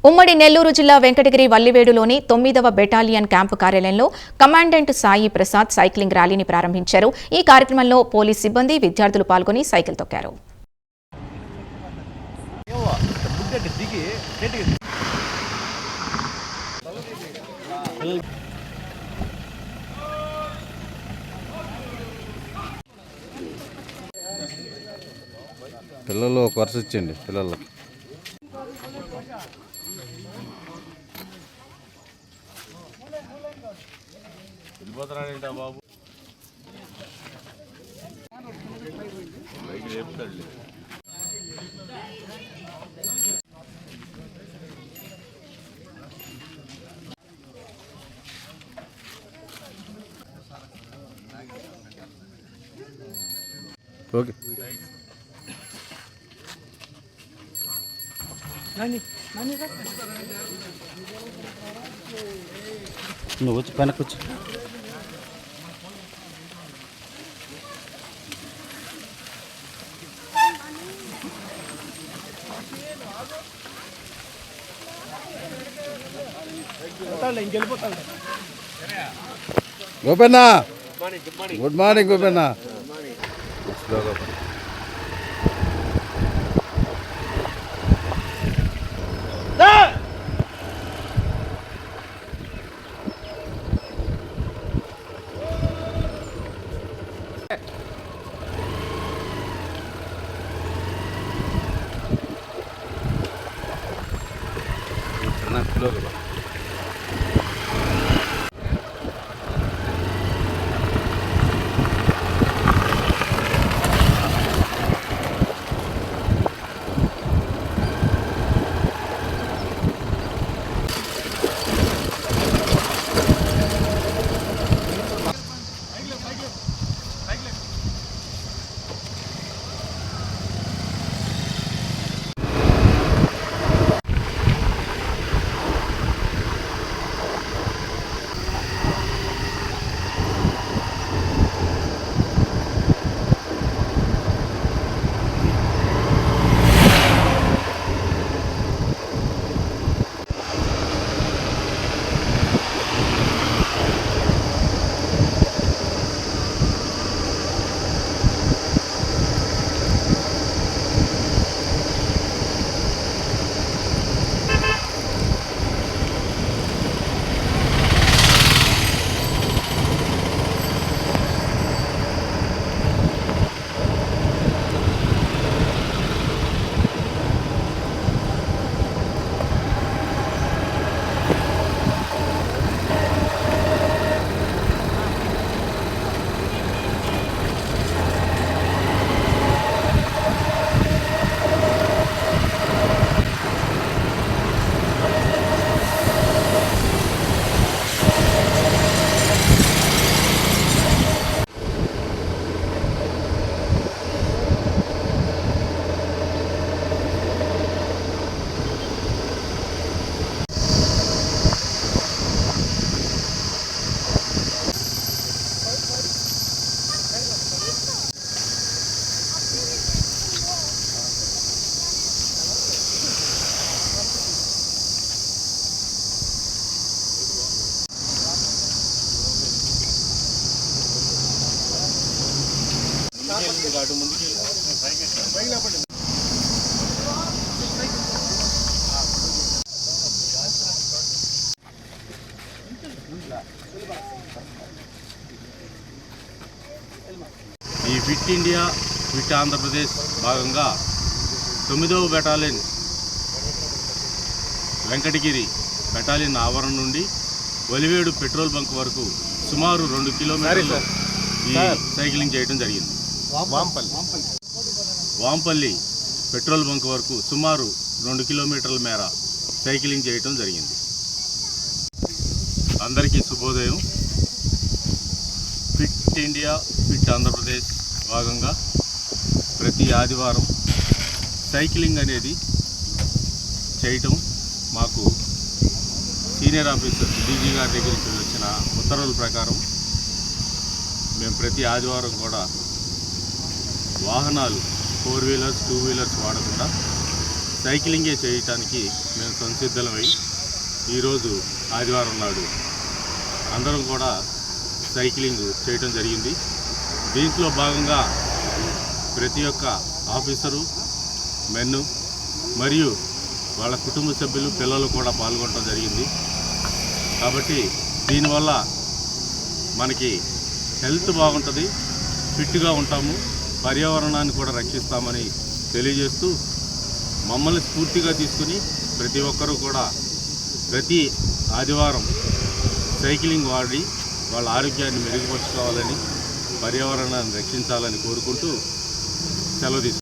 ఉమ్మడి నెల్లూరు జిల్లా Venkatagiri వల్లివేడులోని 9వ battalion camp కార్యాలయంలో కమాండెంట్ సాయి ప్రసాద్ సైక్లింగ్ ర్యాలీని ప్రారంభించారు. ఈ కార్యక్రమంలో పోలీస్ సిబ్బంది, విద్యార్థులు పాల్గొని సైకిల్ తొక్కారు. పిల్లలు ఒక వరుస ఇచ్చండి పిల్లలకి. వెళ్ళిపోతున్నాడంట బాబు. బైక్ లేపుతాడు. ఓకే నువ్వు వచ్చి పైన కూర్చో. Gopanna, good morning Gopanna. ఈ ఫిట్ ఇండియా ఫిట్ ఆంధ్రప్రదేశ్ భాగంగా 9వ బెటాలియన్ వెంకటగిరి బెటాలియన్ ఆవరణ నుండి వలివేడు పెట్రోల్ బంక్ వరకు సుమారు 2 కిలోమీటర్లు ఈ సైక్లింగ్ చేయడం జరిగింది. వాంపల్లి పెట్రోల్ బంక్ వరకు సుమారు 2 కిలోమీటర్ల మేర సైక్లింగ్ చేయడం జరిగింది. అందరికీ శుభోదయం. ఫిట్ ఇండియా ఫిట్ ఆంధ్రప్రదేశ్ భాగంగా ప్రతి ఆదివారం సైక్లింగ్ అనేది చేయటం మాకు సీనియర్ ఆఫీసర్ డీజీ గారి దగ్గరికి వచ్చిన ఉత్తర్వుల ప్రకారం మేము ప్రతి ఆదివారం కూడా వాహనాలు 4 వీలర్స్ 2 వీలర్స్ వాడకుండా సైక్లింగే చేయటానికి మేము సంసిద్ధమై ఈరోజు ఆదివారం నాడు అందరం కూడా సైక్లింగ్ చేయటం జరిగింది. దీంట్లో భాగంగా ప్రతి ఒక్క ఆఫీసరు, మెన్ను మరియు వాళ్ళ కుటుంబ సభ్యులు, పిల్లలు కూడా పాల్గొనడం జరిగింది. కాబట్టి దీనివల్ల మనకి హెల్త్ బాగుంటుంది, ఫిట్గా ఉంటాము, పర్యావరణాన్ని కూడా రక్షిస్తామని తెలియజేస్తూ మమ్మల్ని స్ఫూర్తిగా తీసుకుని ప్రతి ఒక్కరూ కూడా ప్రతి ఆదివారం సైక్లింగ్ వాడి వాళ్ళ ఆరోగ్యాన్ని మెరుగుపరుచుకోవాలని, పర్యావరణాన్ని రక్షించాలని కోరుకుంటూ సెలవు తీసుకుంటాం.